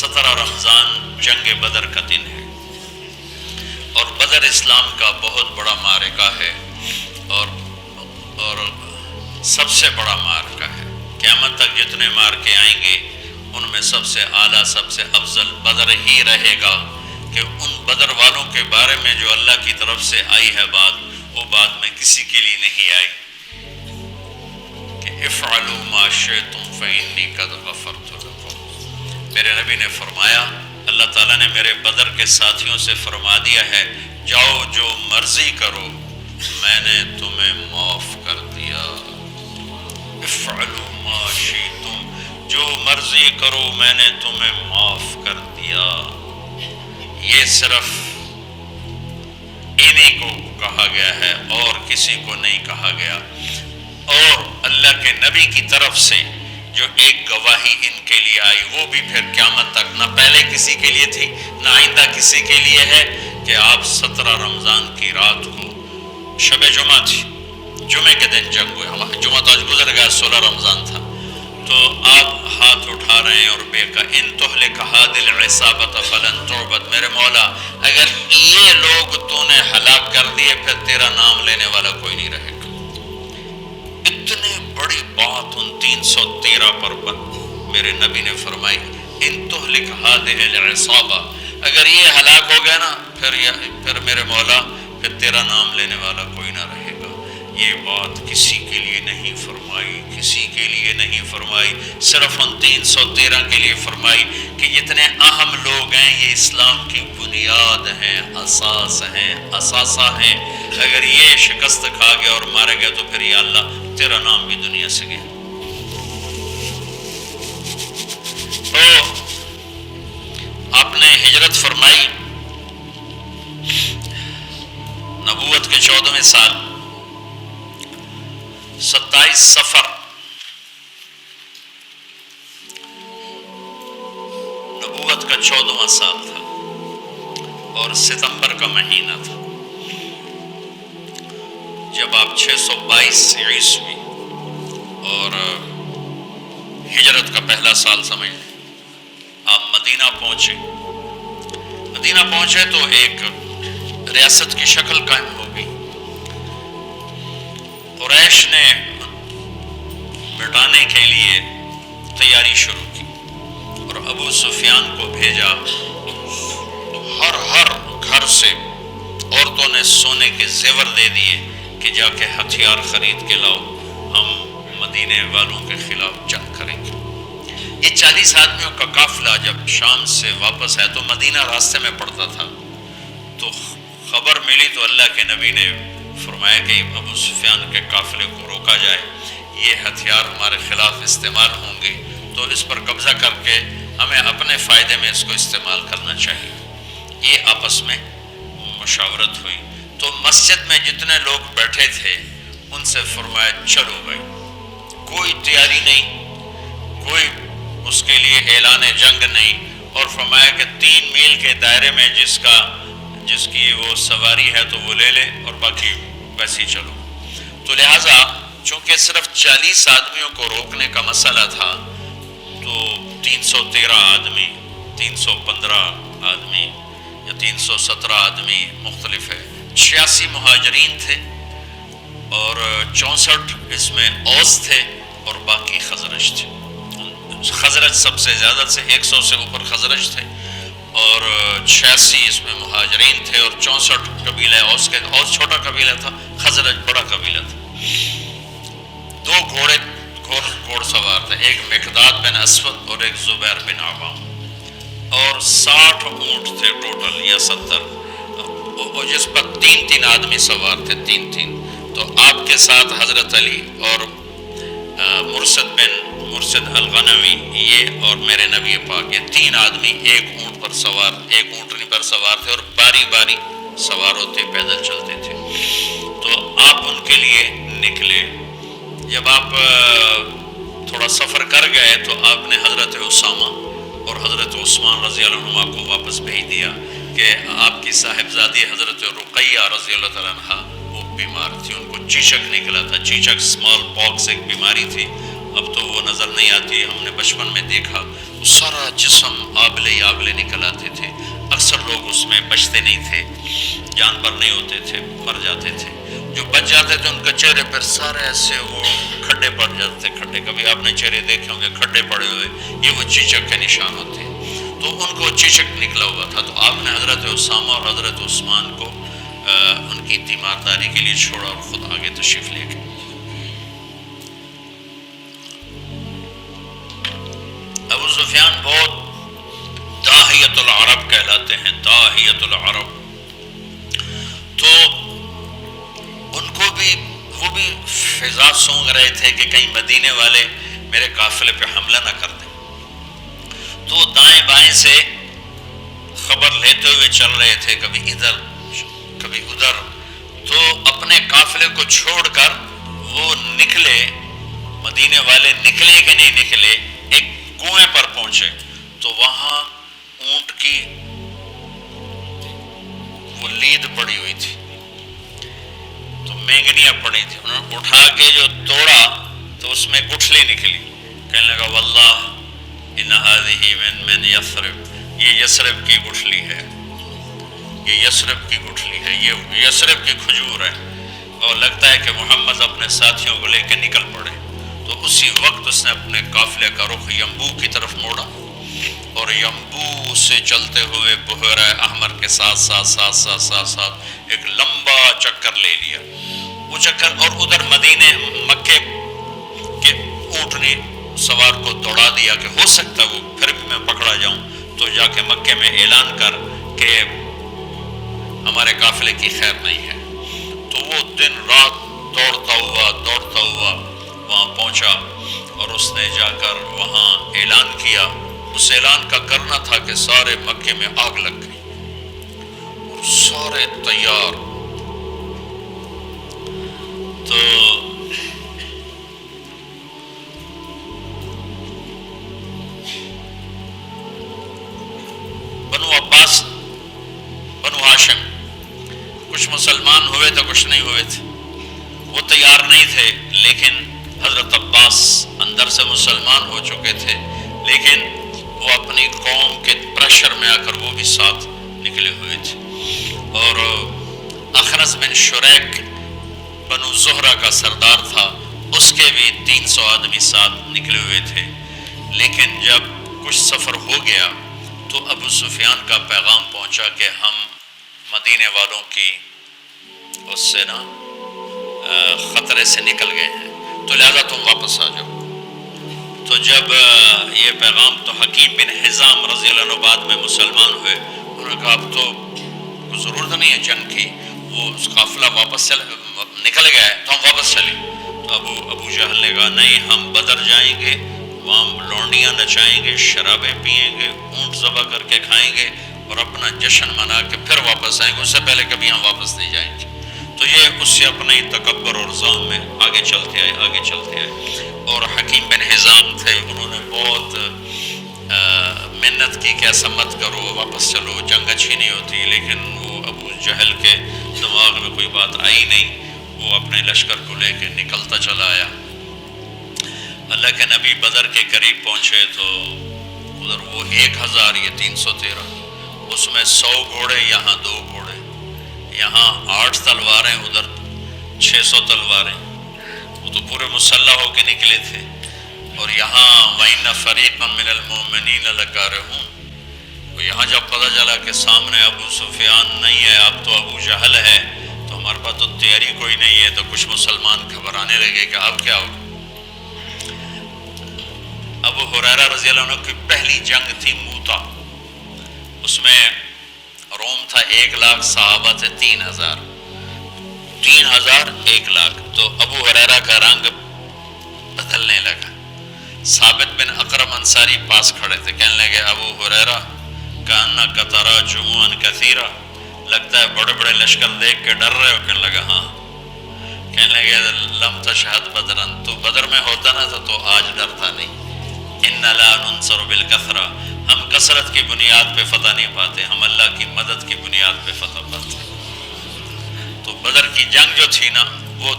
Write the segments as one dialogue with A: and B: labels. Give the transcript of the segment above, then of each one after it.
A: 17 رمضان جنگ بدر کا دن ہے، اور بدر اسلام کا بہت بڑا معرکہ ہے اور سب سے بڑا معرکہ ہے۔ قیامت تک جتنے معرکے آئیں گے ان میں سب سے اعلیٰ، سب سے افضل بدر ہی رہے گا، کہ ان بدر والوں کے بارے میں جو اللہ کی طرف سے آئی ہے بات، وہ بات میں کسی کے لیے نہیں آئی کہ افعلوا ما شئتم فإنی قد غفرت لکم۔ میرے نبی نے فرمایا، اللہ تعالیٰ نے میرے بدر کے ساتھیوں سے فرما دیا ہے، جاؤ جو مرضی کرو، میں نے تمہیں معاف کر دیا۔ افعلوا ما شئتم، جو مرضی کرو میں نے تمہیں معاف کر دیا۔ یہ صرف انہی کو کہا گیا ہے اور کسی کو نہیں کہا گیا۔ اور اللہ کے نبی کی طرف سے جو ایک گواہی ان کے لیے آئی، وہ بھی پھر قیامت تک نہ پہلے کسی کے لیے تھی نہ آئندہ کسی کے لیے ہے، کہ آپ 17 رمضان کی رات کو، شب جمعہ تھی، جمعے کے دن جنگ ہوئے، جمعہ تو آج گزر گیا، 16 رمضان تھا، تو آپ ہاتھ اٹھا رہے ہیں اور بے کہ ان تہلک هذه العصابة فلن تعبد، میرے مولا اگر یہ لوگ تو نے ہلاک کر دیے پھر تیرا نام لینے والا کوئی نہیں رہے گا۔ اتنی بڑی بات ان 313 پر میرے نبی نے فرمائی، ان تہلک هذه العصابة، اگر یہ ہلاک ہو گیا نا پھر میرے مولا پھر تیرا نام لینے والا کوئی نہ رہے گا۔ یہ بات کسی کے لیے نہیں فرمائی، کسی کے لیے نہیں فرمائی، صرف ان 313 کے لیے فرمائی کہ جتنے اہم لوگ ہیں یہ اسلام کی بنیاد ہیں، اساس ہیں، اثاثہ ہیں، اگر یہ شکست کھا گیا اور مارے گئے تو پھر یا اللہ تیرا نام بھی دنیا سے گیا۔ تو آپ نے ہجرت فرمائی نبوت کے 14ویں سال، 27 صفر نبوت کا 14واں سال تھا اور ستمبر کا مہینہ تھا، جب آپ 622 عیسوی اور ہجرت کا پہلا سال سمجھ لیں، آپ مدینہ پہنچے۔ مدینہ پہنچے تو ایک ریاست کی شکل قائم ہو گئی۔ قریش نے مٹانے کے لیے تیاری شروع کی اور ابو سفیان کو بھیجا، ہر گھر سے عورتوں نے سونے کے زیور دے دیے کہ جا کے ہتھیار خرید کے لاؤ، ہم مدینے والوں کے خلاف جنگ کریں گے۔ یہ 40 آدمیوں کا قافلہ جب شام سے واپس ہے تو مدینہ راستے میں پڑتا تھا، تو خبر ملی تو اللہ کے نبی نے فرمایا کہ ابو سفیان کے قافلے کو روکا جائے، یہ ہتھیار ہمارے خلاف استعمال ہوں گے تو اس پر قبضہ کر کے ہمیں اپنے فائدے میں اس کو استعمال کرنا چاہیے۔ یہ آپس میں مشاورت ہوئی تو مسجد میں جتنے لوگ بیٹھے تھے ان سے فرمایا چلو بھائی، کوئی تیاری نہیں، کوئی اس کے لیے اعلان جنگ نہیں، اور فرمایا کہ 3 میل کے دائرے میں جس کی وہ سواری ہے تو وہ لے لے اور باقی ویسے ہی چلو۔ تو لہٰذا چونکہ صرف 40 آدمیوں کو روکنے کا مسئلہ تھا تو 313 آدمی، 315 آدمی یا 317 آدمی مختلف ہے، 86 مہاجرین تھے اور 64 اس میں اوس تھے اور باقی خزرج تھے۔ خزرج سب سے زیادہ سے 100 سے اوپر خزرج تھے اور 86 اس میں مہاجرین تھے اور 64 قبیلہ اوس کے، اوس چھوٹا قبیلہ تھا، خزرج بڑا قبیلہ تھا۔ 2 گھوڑ سوار تھے، ایک مقداد بن اسود اور ایک زبیر بن عوام، اور 60 اونٹ تھے ٹوٹل یا 70، اور جس پر 3 آدمی سوار تھے، 3۔ تو آپ کے ساتھ حضرت علی اور مرشد الغنوی یہ اور میرے نبی پاک، یہ 3 آدمی ایک اونٹ پر سوار، ایک اونٹنی پر سوار تھے اور باری باری سوار ہوتے پیدل چلتے تھے۔ تو آپ ان کے لیے نکلے۔ جب آپ تھوڑا سفر کر گئے تو آپ نے حضرت اسامہ اور حضرت عثمان رضی اللہ عنہ کو واپس بھیج دیا کہ آپ کی صاحبزادی حضرت رقیہ رضی اللہ تعالیٰ عنہ وہ بیمار تھی، ان کو چیچک نکلا تھا، چیچک اسمال پاکس ایک بیماری تھی، اب تو وہ نظر نہیں آتی، ہم نے بچپن میں دیکھا سارا جسم آبلے آبلے نکل آتے تھے. اکثر لوگ اس میں بچتے نہیں تھے، جانور نہیں ہوتے تھے، مر جاتے تھے. جو بچ جاتے تھے ان کے چہرے پر سارے ایسے وہ کھڈے پڑ جاتے تھے. کھڈے کبھی آپ نے چہرے دیکھے ہوں گے کھڈے پڑے ہوئے، یہ وہ چیچک کے نشان ہوتے ہیں. تو ان کو چیچک نکلا ہوا تھا. تو آپ نے حضرت اسامہ اور حضرت عثمان کو ان کی تیمارداری کے لیے چھوڑا اور خود آگے تشریف لے گئے. ابو سفیان بہت داہیت العرب کہلاتے ہیں، داہیت العرب. تو ان کو بھی وہ بھی فضا سونگ رہے تھے کہ کہیں مدینے والے میرے قافلے پہ حملہ نہ کر دیں. تو دائیں بائیں سے خبر لیتے ہوئے چل رہے تھے، کبھی ادھر کبھی ادھر. تو اپنے قافلے کو چھوڑ کر وہ نکلے، مدینے والے نکلے کہ نہیں نکلے، ایک کنویں پر پہنچے. تو وہاں اونٹ کی وہ لید پڑی ہوئی تھی، تو مینگنیاں پڑی تھی. انہوں نے اٹھا کے جو توڑا تو اس میں گٹھلی نکلی. کہنے لگا واللہ ان هذه من یثرب، یہ یثرب کی گٹھلی ہے، یہ یثرب کی گٹھلی ہے، یہ یثرب کی کھجور ہے. اور لگتا ہے کہ محمد اپنے ساتھیوں کو لے کے نکل پڑے. تو اسی وقت اس نے اپنے قافلے کا رخ ینبوع کی طرف موڑا اور ینبوع سے چلتے ہوئے بحیرہ احمر کے ساتھ ایک لمبا چکر لے لیا. وہ چکر اور ادھر مدینے مکے کے اونٹنی سوار کو دوڑا دیا کہ ہو سکتا وہ پھر بھی میں پکڑا جاؤں. تو جا کے مکے میں اعلان کر کہ ہمارے قافلے کی خیر نہیں ہے. تو وہ دن رات دوڑتا ہوا وہاں پہنچا اور اس نے جا کر وہاں اعلان کیا. اس اعلان کا کرنا تھا کہ سارے مکے میں آگ لگ گئی اور سارے تیار. تو بنو عباس، بنو ہاشم، کچھ مسلمان ہوئے تھے کچھ نہیں ہوئے تھے. وہ تیار نہیں تھے، لیکن حضرت عباس اندر سے مسلمان ہو چکے تھے، لیکن وہ اپنی قوم کے پریشر میں آ کر وہ بھی ساتھ نکلے ہوئے تھے. اور اخنس بن شریک بنو زہرہ کا سردار تھا، اس کے بھی 300 آدمی ساتھ نکلے ہوئے تھے. لیکن جب کچھ سفر ہو گیا تو ابو سفیان کا پیغام پہنچا کہ ہم مدینے والوں کی اس سے نا خطرے سے نکل گئے ہیں، تو لہذا تم واپس آ جاؤ. تو جب یہ پیغام، تو حکیم بن حزام رضی اللہ عنہ بعد میں مسلمان ہوئے. انہوں نے کہا اب تو ضرورت نہیں ہے جنگ کی، وہ قافلہ واپس نکل گیا ہے تو ہم واپس چلیں. تو ابو جہل نے کہا نہیں، ہم بدر جائیں گے، وہاں لونڈیاں نچائیں گے، شرابیں پئیں گے، اونٹ ذبح کر کے کھائیں گے اور اپنا جشن منا کے پھر واپس آئیں گے، اس سے پہلے کبھی ہم واپس نہیں جائیں گے. تو یہ اس سے اپنے تکبر اور ظلم میں آگے چلتے آئے. اور حکیم بن حزام تھے، انہوں نے بہت محنت کی کہ ایسا مت کرو، واپس چلو، جنگ اچھی نہیں ہوتی. لیکن وہ ابو جہل کے دماغ میں کوئی بات آئی نہیں، وہ اپنے لشکر کو لے کے نکلتا چلا آیا. اللہ کے نبی بدر کے قریب پہنچے تو ادھر وہ 1000، یہ 313، اس میں 100 گھوڑے، یہاں 2 گھوڑے، یہاں 8 تلواریں، ادھر 600 تلواریں. وہ تو پورے مسلح ہو کے نکلے تھے. اور یہاں وَإِنَّ فَرِيقًا مِّنَ الْمُؤْمِنِينَ لَكَارِهُونَ. یہاں جب پتہ چلا کہ سامنے ابو سفیان نہیں ہے، اب تو ابو جہل ہے، تو ہمارے پاس تو تیاری کوئی نہیں ہے. تو کچھ مسلمان گھبرانے لگے کہ اب کیا ہوگا. ابو ہریرہ رضی اللہ عنہ کی پہلی جنگ تھی موتا، اس میں روم تھا 1,00,000، صحابہ تھے 3,000، 1,00,000 تو ابو ہریرہ کا رنگ بدلنے لگا. ثابت بن اقرم انصاری پاس کھڑے تھے، کہنے لگے ابو ہریرہ کأنک تری جموعا کثیرا، لگتا ہے بڑے بڑے لشکر دیکھ کے ڈر رہے ہو. کہنے لگا ہاں. کہنے لگے لم تشہد بدرا، تو بدر میں ہوتا نہ تھا تو آج ڈرتا نہیں. ان لا ننصر بالکثرہ، ہم کثرت کی بنیاد پہ فتح نہیں پاتے، ہم اللہ کی مدد کی بنیاد پہ فتح پاتے. تو بدر کی جنگ جو تھی نا، وہ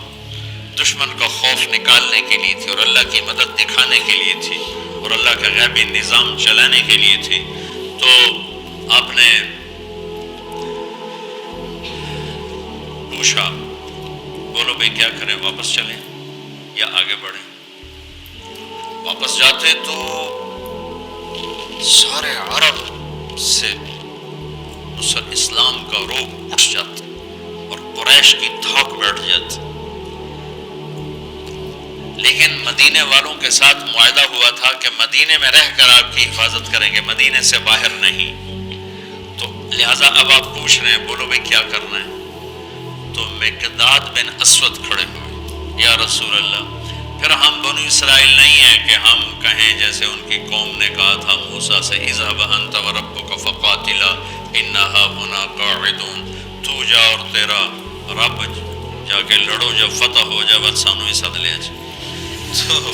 A: دشمن کا خوف نکالنے کے لیے تھی اور اللہ کی مدد دکھانے کے لیے تھی. اور اللہ کا غیبی نظام چلانے کے لیے تھی. تو آپ نے پوچھا بولو بھائی کیا کریں, واپس چلیں یا آگے بڑھیں؟ واپس جاتے تو سارے عرب سے اسلام کا روب اٹھ جاتا اور قریش کی دھاک بیٹھ جاتی. لیکن مدینے والوں کے ساتھ معاہدہ ہوا تھا کہ مدینے میں رہ کر آپ کی حفاظت کریں گے, مدینے سے باہر نہیں. تو لہٰذا اب آپ پوچھ رہے ہیں بولو بھائی کیا کرنا ہے؟ تو مقداد بن اسود کھڑے ہوئے, یا رسول اللہ پھر ہم بنو اسرائیل نہیں ہیں کہ ہم کہیں جیسے ان کی قوم نے کہا تھا موسیٰ سے اذهب انت وربک فقاتلا انا ہاہنا قاعدون, تو جا اور تیرا رب جا کے لڑو, جب فتح ہو جائے بس سانو ہی سد لیا جائے. تو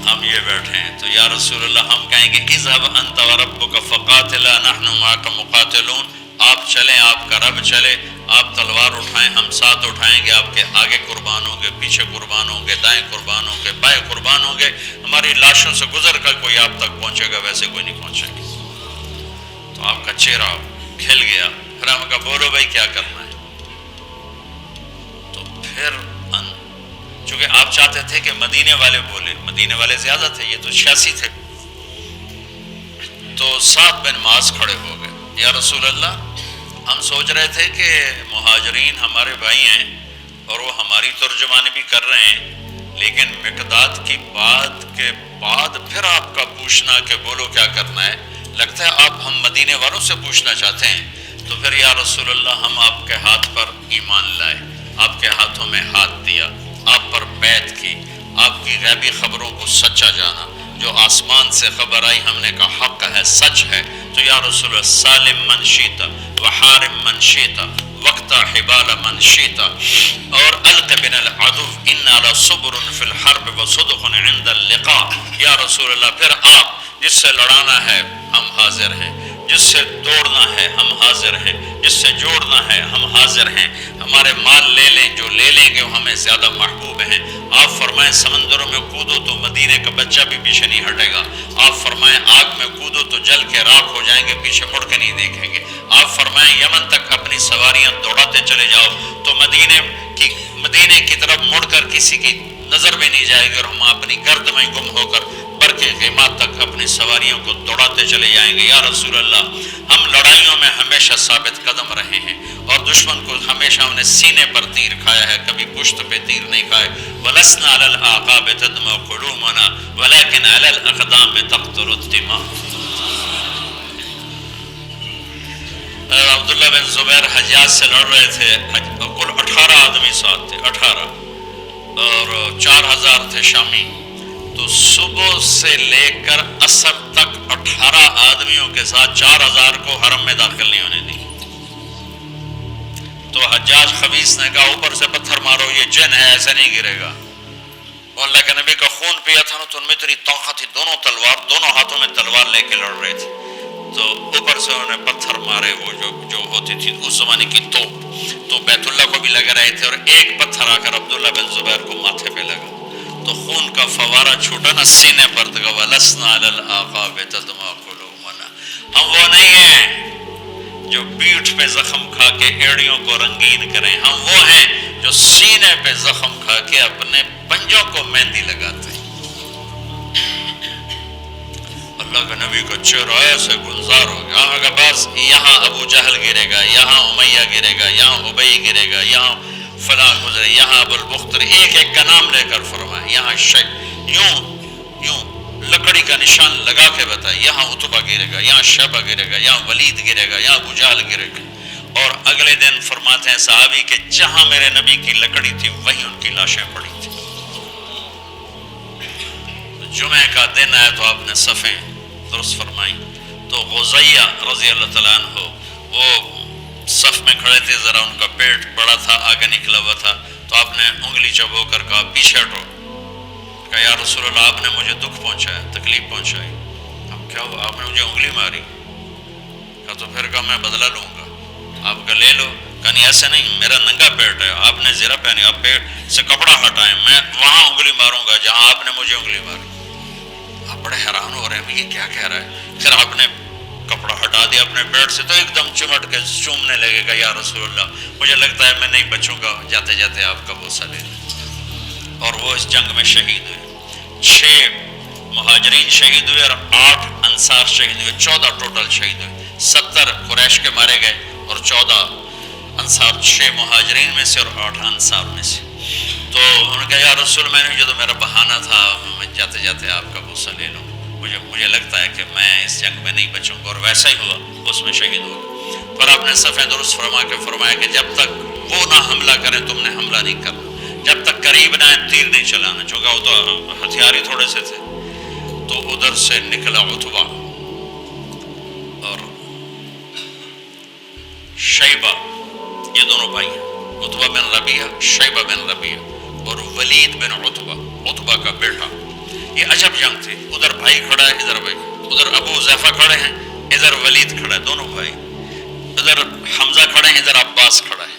A: ہم یہ بیٹھے ہیں. تو یا رسول اللہ ہم کہیں گے اذهب انت وربک فقاتلا نحن معک مقاتلون, آپ چلیں, آپ کا رب چلے, آپ تلوار اٹھائیں, ہم ساتھ اٹھائیں گے, آپ کے آگے قربان ہوں گے, پیچھے قربان ہوں گے, دائیں قربان ہوں گے, بائیں قربان ہوں گے, ہماری لاشوں سے گزر کر کوئی آپ تک پہنچے گا, ویسے کوئی نہیں پہنچے گا. تو آپ کا چہرہ کھل گیا. پھر ہم کہا بولو بھائی کیا کرنا ہے؟ تو پھر چونکہ آپ چاہتے تھے کہ مدینے والے بولے, مدینے والے زیادہ تھے, یہ تو 86 تھے. تو سعد بن معاذ کھڑے ہو گئے, یا رسول اللہ ہم سوچ رہے تھے کہ مہاجرین ہمارے بھائی ہیں اور وہ ہماری ترجمانی بھی کر رہے ہیں, لیکن مقداد کی بات کے بعد پھر آپ کا پوچھنا کہ بولو کیا کرنا ہے, لگتا ہے آپ ہم مدینے والوں سے پوچھنا چاہتے ہیں. تو پھر یا رسول اللہ ہم آپ کے ہاتھ پر ایمان لائے, آپ کے ہاتھوں میں ہاتھ دیا, آپ پر بیعت کی, آپ کی غیبی خبروں کو سچا جانا, جو آسمان سے خبر آئی ہم نے کہا حق ہے, سچ ہے. تو یا رسول اللہ سالم من شیتا وحارم من شیتا وقتا حبال من شیتا اور الق بن العدو انا لصبر فی الحرب وصدق عند اللقاء. یا رسول اللہ پھر آپ جس سے لڑانا ہے ہم حاضر ہیں, جس سے توڑنا ہے ہم حاضر ہیں, جس سے جوڑنا ہے ہم حاضر ہیں, ہمارے مال لے لیں, جو لے لیں گے وہ ہمیں زیادہ محبوب ہیں. آپ فرمائیں سمندروں میں کودو تو مدینے کا بچہ بھی پیچھے نہیں ہٹے گا. آپ فرمائیں آگ میں کودو تو جل کے راکھ ہو جائیں گے, پیچھے مڑ کے نہیں دیکھیں گے. آپ فرمائیں یمن تک اپنی سواریاں دوڑاتے چلے جاؤ تو مدینے کی طرف مڑ کر کسی کی نظر بھی نہیں جائے گی, اور ہم اپنی گرد میں گم ہو کر برکے قیمت تک اپنی سواریوں کو دوڑاتے چلے جائیں گے. یا رسول اللہ ہم لڑائیوں میں ہمیشہ ثابت قدم رہے ہیں اور دشمن کو ہمیشہ ہم نے سینے پر تیر کھایا ہے, کبھی پشت پہ تیر نہیں کھائے. وَلَسْنَا عَلَى الْأَعْقَابِ تَدْمَعُ قُلُوبُنَا وَلَكِنْ عَلَى الْأَقْدَامِ تَقْطُرُ الدِّمَاءُ. عبداللہ بن زبیر حجاج سے لڑ رہے تھے, کل 18 آدمی ساتھ تھے, 18 اور 4000 تھے شامی. تو صبح سے لے کر عصر تک 18 آدمیوں کے ساتھ 4000 کو حرم میں داخل نہیں ہونے دی. تو حجاج خبیث نے کہا اوپر سے پتھر مارو, یہ جن ہے ایسے نہیں گرے گا. اور اللہ کے نبی کا خون پیا تھا نا, تو ان میں اتنی طاقت تھی, دونوں ہاتھوں میں تلوار لے کے لڑ رہے تھے. تو اوپر سے انہوں نے پتھر مارے, وہ جو ہوتی تھی اس زمانے کی توپ, تو بیت اللہ کو بھی لگ رہے تھے, اور ایک پتھر آ کر عبداللہ بن زبیر کو ماتھے پہ لگا تو خون کا فوارہ چھوٹا نا سینے پر تک. وَلَسْنَا عَلَى الْأَعْقَابِ تَدْمَعُ قُلُوبُنَا, ہم وہ نہیں ہیں جو پیٹھ پہ زخم کھا کے ایڑیوں کو رنگین کریں, ہم وہ ہیں جو سینے پہ زخم کھا کے اپنے پنجوں کو مہندی لگاتے ہیں. اللہ کے نبی کا چہرہ ایسے گلزار ہو گیا, بس یہاں ابو جہل گرے گا, یہاں امیہ گرے گا, یہاں ابی گرے گا, یہاں فلاں گزرے, یہاں ابو البختر, ایک ایک کا نام لے کر فرمائے, یہاں یوں لکڑی کا نشان لگا کے بتائے, یہاں عتبہ گرے گا, یہاں شیبہ گرے گا, یہاں ولید گرے گا, یہاں ابو جہل گرے گا. اور اگلے دن فرماتے ہیں صحابی کہ جہاں میرے نبی کی لکڑی تھی وہیں ان کی لاشیں پڑی تھی. جمعہ کا دن آیا تو آپ نے صفیں درست فرمائی. تو غزیہ رضی اللہ تعالیٰ عنہ وہ صف میں کھڑے تھے, ذرا ان کا پیٹ بڑا تھا, آگے نکلا ہوا تھا, تو آپ نے انگلی چبو کر کہا پیچھے ہٹو. کہا یا رسول اللہ آپ نے مجھے دکھ پہنچایا, تکلیف پہنچائی. اب کیا ہوا, آپ نے مجھے انگلی ماری. کہا تو پھر کہا میں بدلہ لوں گا. آپ کا لے لو. کہا نہیں ایسے نہیں, میرا ننگا پیٹ ہے, آپ نے زرہ پہنی, آپ پیٹ سے کپڑا ہٹائیں, میں وہاں انگلی ماروں گا جہاں آپ نے مجھے انگلی ماری. آپ بڑے حیران ہو رہے ہیں یہ کیا کہہ رہا ہے. پھر آپ نے کپڑا ہٹا دیا اپنے بیڈ سے تو ایک دم چمٹ کے چومنے لگے گا یا رسول اللہ مجھے لگتا ہے میں نہیں بچوں گا, جاتے جاتے آپ کا بوسہ لے لیں. اور وہ اس جنگ میں شہید ہوئے. 6 مہاجرین شہید ہوئے اور 8 انصار شہید ہوئے. 14 ٹوٹل شہید ہوئے. 70 قریش کے مارے گئے اور 14 انصار, 6 مہاجرین میں سے اور 8 انصار میں سے. تو انہوں نے کہا یا رسول میں نے جو تو میرا بہانہ تھا میں جاتے جاتے آپ کا بوسہ لے لوں, مجھے لگتا ہے کہ میں اس جنگ میں نہیں بچوں گا. اور ویسا ہی ہوا, اس میں شہید ہو. پر آپ نے صفحہ درست فرما کے فرمایا کہ جب تک وہ نہ حملہ کریں تم نے حملہ نہیں کرنا, جب تک قریب نہ آئیں تیر نہیں چلانا. چونکہ وہ تو ہتھیار ہی تھوڑے سے تھے. تو ادھر سے نکلا عتبہ اور شیبہ, یہ دونوں بھائی ہیں, عتبہ بن ربیعہ, شیبہ بن ربیعہ اور ولید بن عتبہ, عتبہ کا بیٹا. یہ عجب جنگ تھی. ادھر بھائی کھڑا ہے, ادھر بھائی, ادھر ابو حذیفہ کھڑے ہیں, ادھر ولید کھڑا ہے, دونوں بھائی. ادھر حمزہ کھڑے ہیں, ادھر عباس کھڑا ہے.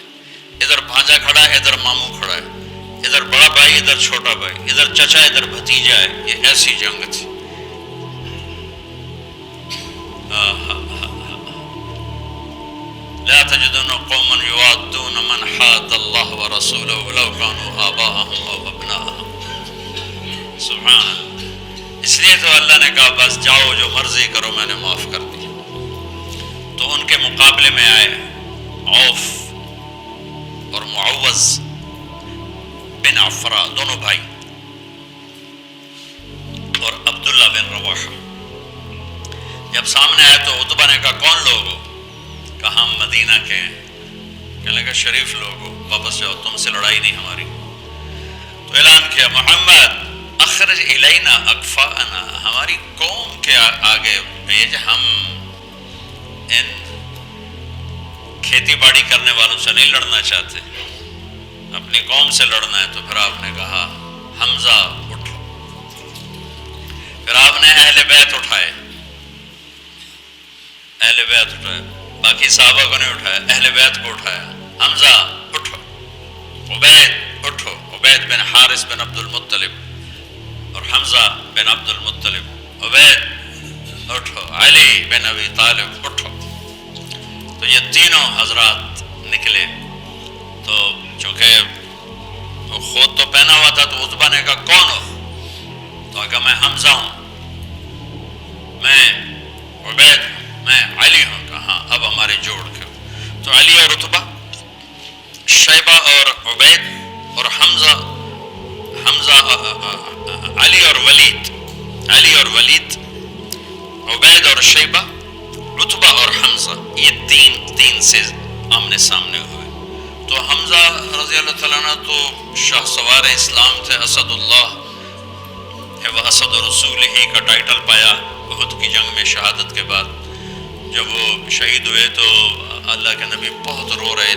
A: ادھر بھانجا کھڑا ہے, ادھر ماموں کھڑا ہے. ادھر بڑا بھائی, ادھر چھوٹا بھائی, ادھر چچا, ادھر بھتیجا ہے. یہ ایسی جنگ تھی. لا تجدن قوما يوادون من حاد الله ورسوله ولو كانوا آباءهم أو أبناءهم. سبحان اللہ. اس لیے تو اللہ نے کہا بس جاؤ جو مرضی کرو میں نے معاف کر دیا. تو ان کے مقابلے میں آئے عوف اور معوذ بن عفرا, دونوں بھائی, اور عبداللہ بن رواحہ. جب سامنے آئے تو عتبہ نے کہا کون لوگ ہو؟ کہا ہم مدینہ کے ہیں. کہنے لگا شریف لوگ ہو, واپس جاؤ, تم سے لڑائی نہیں ہماری. تو اعلان کیا محمد اخرج الینا اکفاءنا, ہماری قوم کے آگے بھیج, ہم ان کھیتی باڑی کرنے والوں سے نہیں لڑنا چاہتے, اپنی قوم سے لڑنا ہے. تو پھر آپ نے کہا حمزہ اٹھو. پھر آپ نے اہل بیت اٹھائے, اہل بیت اٹھائے, باقی صحابہ کو نہیں اٹھایا, اہل بیت کو اٹھایا. حمزہ اٹھو, عبید اٹھو, عبید بن حارث بن عبد المطلب اور حمزہ بن عبد المطلب, عبید اٹھو, علی بن ابی طالب اٹھو. تو یہ تینوں حضرات نکلے. تو چونکہ وہ خود تو پہنا ہوا تھا تو عتبہ نے کہا کون ہو؟ تو کہا میں حمزہ ہوں, میں عبید ہوں, میں علی ہوں. کہا اب ہمارے جوڑ کے. تو علی اور عتبہ, شیبہ اور عبید اور حمزہ, علی اور ولید, علی اور ولید, عبید اور شیبہ, عتبہ اور حمزہ, یہ تین سے آمنے سامنے ہوئے. تو حمزہ رضی اللہ تعالیٰ عنہ تو شاہ سوار اسلام تھے, اسد اللہ و اسد رسول ہی کا ٹائٹل پایا احد کی جنگ میں شہادت کے بعد. جب وہ شہید ہوئے تو اللہ کے نبی بہت رو رہے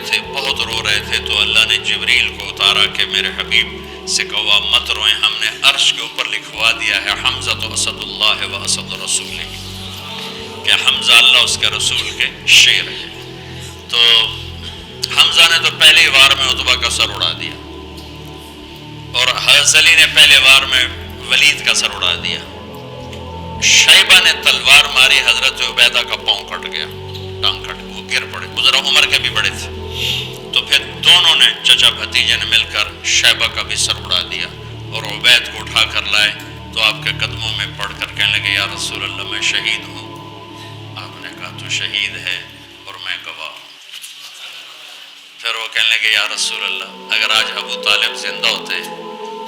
A: تھے. تو اللہ نے جبریل کو اتارا کہ میرے حبیب سے کہا مت روئیں, ہم نے عرش کے اوپر لکھوا دیا ہے حمزہ تو اسد اللہ و اسد رسول ہی, کہ حمزہ اللہ اس کے رسول کے شیر ہے. تو حمزہ نے تو پہلی وار میں عتبہ کا سر اڑا دیا اور حضرت علی نے پہلے وار میں ولید کا سر اڑا دیا. شیبہ نے تلوار ماری, حضرت عبیدہ کا پاؤں کٹ گیا, ٹانگ کٹ, وہ گر پڑے. ذرا عمر کے بھی بڑے تھے. تو پھر دونوں نے, چچا بھتیجے نے مل کر شیبہ کا بھی سر اڑا دیا اور عبید کو اٹھا کر لائے. تو آپ کے قدموں میں پڑھ کر کہنے لگے یا رسول اللہ میں شہید ہوں. آپ نے کہا تو شہید ہے اور میں گواہ ہوں. پھر وہ کہنے لگے یا رسول اللہ اگر آج ابو طالب زندہ ہوتے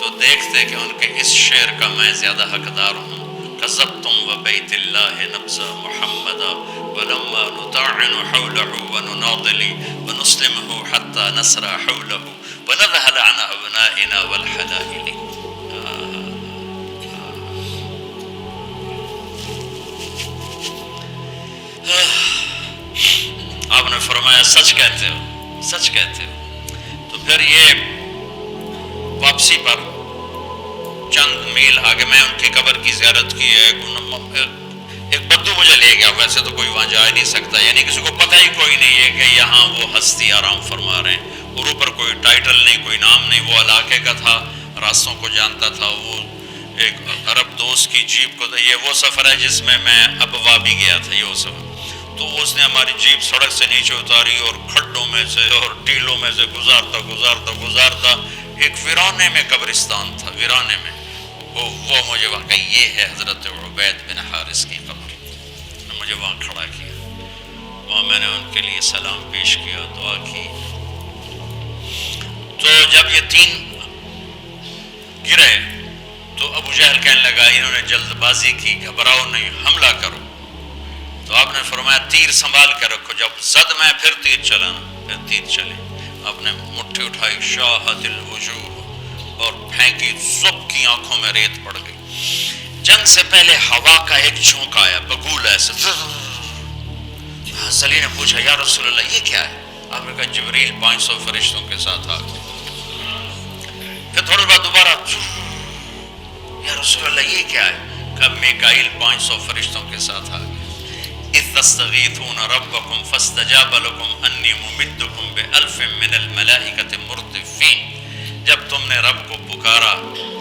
A: تو دیکھتے کہ ان کے اس شعر کا میں زیادہ حقدار ہوں. کذبتم وبیت اللہ نبض محمد ولما نطاعن حوله ونناضل ونسلمه حتى نسرى حوله ونذهل عن ابنائنا والحلائل. آپ نے فرمایا سچ کہتے ہو, سچ کہتے ہو. تو پھر یہ واپسی پر چند میل آگے میں ان کی قبر کی زیارت کی ہے. ایک بدو مجھے لے گیا, ویسے تو کوئی وہاں جا ہی نہیں سکتا, یعنی کسی کو پتہ ہی کوئی نہیں ہے کہ یہاں وہ ہستی آرام فرما رہے ہیں. اور اوپر کوئی ٹائٹل نہیں, کوئی نام نہیں, وہ علاقے کا تھا, راستوں کو جانتا تھا. وہ ایک عرب دوست کی جیپ کو، یہ وہ سفر ہے جس میں میں ابوا بھی گیا تھا، یہ وہ سفر، تو اس نے ہماری جیپ سڑک سے نیچے اتاری اور کھڈوں میں سے اور ٹیلوں میں سے گزارتا ایک ویرانے میں قبرستان تھا، ویرانے میں، وہ مجھے واقعی یہ ہے حضرت عبید بن حارث کی قبر، مجھے وہاں کھڑا کیا، وہاں میں نے ان کے لیے سلام پیش کیا، دعا کی۔ تو جب یہ تین گرے تو ابو جہل کہنے لگا، انہوں نے جلد بازی کی، گھبراؤ نہیں، حملہ کرو۔ تو آپ نے فرمایا تیر سنبھال کر رکھو، جب زد میں پھر تیر چلانا، پھر تیر چلے۔ آپ نے مٹھی اٹھائی، شاہت الوجوہ، اور پھینکی، زب کی آنکھوں میں ریت پڑ گئی۔ جنگ سے پہلے ہوا کا ایک جھونکا آیا، بگول ایسے، علی نے پوچھا یا رسول اللہ یہ کیا ہے؟ آپ نے کہا جبریل 500 فرشتوں کے ساتھ آ گئے۔ پھر تھوڑی بعد دوبارہ، یا رسول اللہ یہ کیا ہے؟ کہا میکائیل 500 فرشتوں کے ساتھ آ گئے۔ اذ تستغیثون ربکم فاستجاب لکم انی ممدکم بألف من الملائکۃ مردفین، جب تم نے رب کو پکارا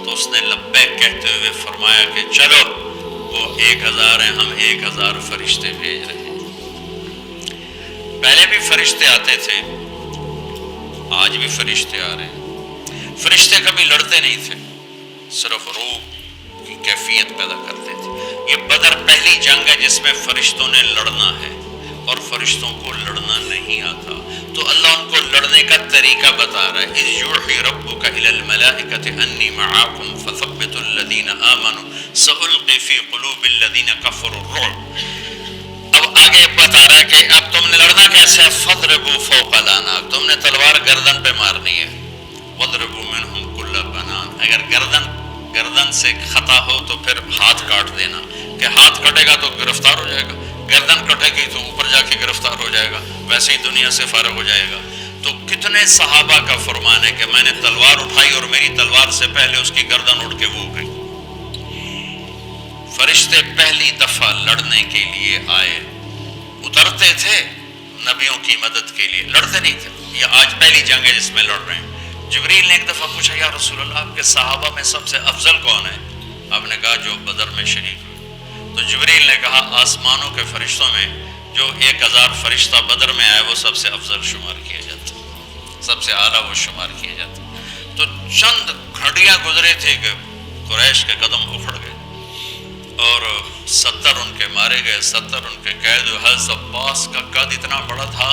A: تو اس نے لبیک کہتے ہوئے فرمایا کہ چلو، وہ 1000 ہیں، ہم 1000 فرشتے بھیج رہے ہیں۔ پہلے بھی فرشتے آتے تھے، آج بھی فرشتے آ رہے ہیں۔ فرشتے کبھی لڑتے نہیں تھے، صرف روح کی کیفیت پیدا کرتے تھے۔ یہ بدر پہلی جنگ ہے جس میں فرشتوں نے لڑنا ہے، اور فرشتوں کو لڑنا نہیں آتا، تو اللہ ان کو لڑنے کا طریقہ بتا رہا ہے۔ اذ یوحی ربک الی الملائکۃ انی معاکم فثبتوا الذین آمنوا سألقی فی قلوب الذین کفروا الرعب۔ اب آگے بتا رہا ہے کہ اب تم نے لڑنا کیسے ہے؟ فضربوا فوق العناق، تم نے تلوار گردن پہ مارنی ہے۔ وضربوا منہم کل بنان، اگر گردن سے خطا ہو تو پھر ہاتھ کاٹ دینا، کہ ہاتھ کٹے گا تو گرفتار ہو جائے گا، گردن کٹے گی تو اوپر جا کے گرفتار ہو جائے گا، ویسے ہی دنیا سے فارغ ہو جائے گا۔ تو کتنے صحابہ کا فرمان ہے کہ میں نے تلوار اٹھائی اور میری تلوار سے پہلے اس کی گردن اڑ کے وہ گئی۔ فرشتے پہلی دفعہ لڑنے کے لیے آئے، اترتے تھے نبیوں کی مدد کے لیے، لڑتے نہیں تھے۔ یہ آج پہلی جنگ ہے جس میں لڑ رہے ہیں۔ جبریل نے ایک دفعہ پوچھا یا رسول اللہ آپ کے صحابہ میں سب سے افضل کون ہے؟ آپ نے کہا جو بدر میں شریک ہوئے۔ تو جبریل نے کہا آسمانوں کے فرشتوں میں جو 1000 فرشتہ بدر میں آئے وہ سب سے افضل شمار کیا جاتا، سب سے اعلیٰ وہ شمار کیا جاتا۔ تو چند گھڑیاں گزرے تھے کہ قریش کے قدم اکھڑ گئے اور 70 ان کے مارے گئے، 70 ان کے قید ہوئے۔ حضرت عباس کا قد اتنا بڑا تھا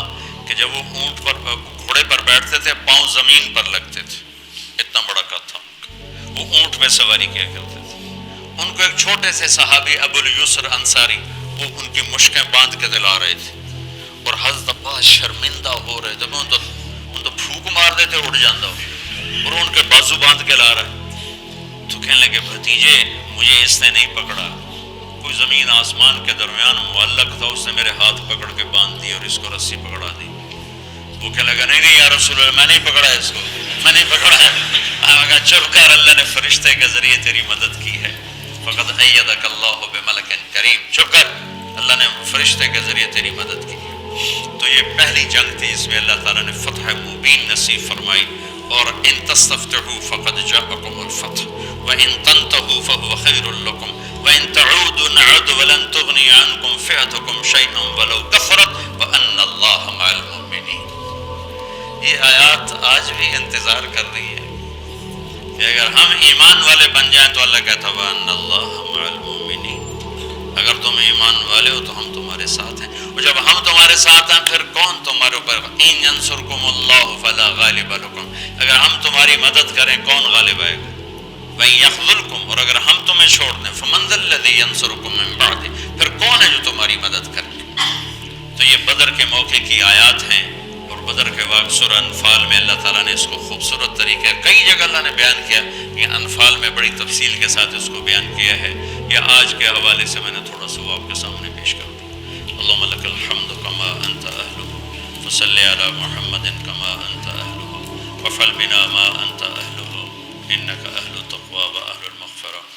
A: کہ جب وہ اونٹ پر گھوڑے پر بیٹھتے تھے پاؤں زمین پر لگتے تھے، اتنا بڑا قد تھا۔ وہ اونٹ میں سواری کیا کرتے تھے۔ ان کو ایک چھوٹے سے صحابی ابو الیسر انصاری، وہ ان کی مشکیں باندھ کے دلا رہے تھے، اور حضرت عباس شرمندہ ہو رہے تھے، ان تو پھونک مار دیتے اڑ جاندہ ہو، اور ان کے بازو باندھ کے لا رہے۔ تو کہنے لگے بھتیجے مجھے اس نے نہیں پکڑا، کوئی زمین آسمان کے درمیان معلق تھا، اس نے میرے ہاتھ پکڑ کے باندھ دی اور اس کو رسی پکڑا دی۔ وہ کہنے لگا نہیں یا رسول اللہ میں نہیں پکڑا اس کو، میں نہیں پکڑا ہے۔ کہا چپ کر، اللہ نے فرشتے کے ذریعے تیری مدد کی ہے۔ فقد ایدک اللہ بملک کریم، چپ کر، اللہ نے فرشتے کے ذریعے تیری مدد کی ہے۔ تو یہ پہلی جنگ تھی، اس میں اللہ تعالیٰ نے فتح مبین نصیب فرمائی۔ اور ان تستفتحوا فقد جاءکم الفتح وان تنتهوا فهو خیر لکم وان تعودوا نعد ولن تغنی عنکم فئتکم شیئا ولو کثرت وان اللہ مع المؤمنین۔ یہ آیات آج بھی انتظار کر رہی ہے کہ اگر ہم ایمان والے بن جائیں تو اللہ کہتا وان اللہ مع المؤمنین، اگر تم ایمان والے ہو تو ہم تمہارے ساتھ ہیں، اور جب ہم تمہارے ساتھ ہیں پھر کون تمہارے اوپر؟ ان ینصرکم اللہ فلا غالب لکم، اگر ہم تمہاری مدد کریں کون غالب آئے گا؟ وَإِن يَخْذُلْكُمْ، اور اگر ہم تمہیں چھوڑ دیں فَمَنْ ذَا الَّذِي يَنْصُرُكُمْ مِنْ بَعْدِهِ، پھر کون ہے جو تمہاری مدد کرے؟ تو یہ بدر کے موقع کی آیات ہیں، اور بدر کے واقع سورہ انفال میں اللہ تعالیٰ نے اس کو خوبصورت طریقے کئی جگہ اللہ نے بیان کیا، یہ انفال میں بڑی تفصیل کے ساتھ اس کو بیان کیا ہے۔ یہ آج کے حوالے سے میں نے تھوڑا سا وہ آپ کے سامنے پیش کر دیا۔ اللہم لک الحمد کما انت اہلہ فصلی علی محمد کما انت اہلہ وفعل بنا ما انت اہلہ انک اہلہ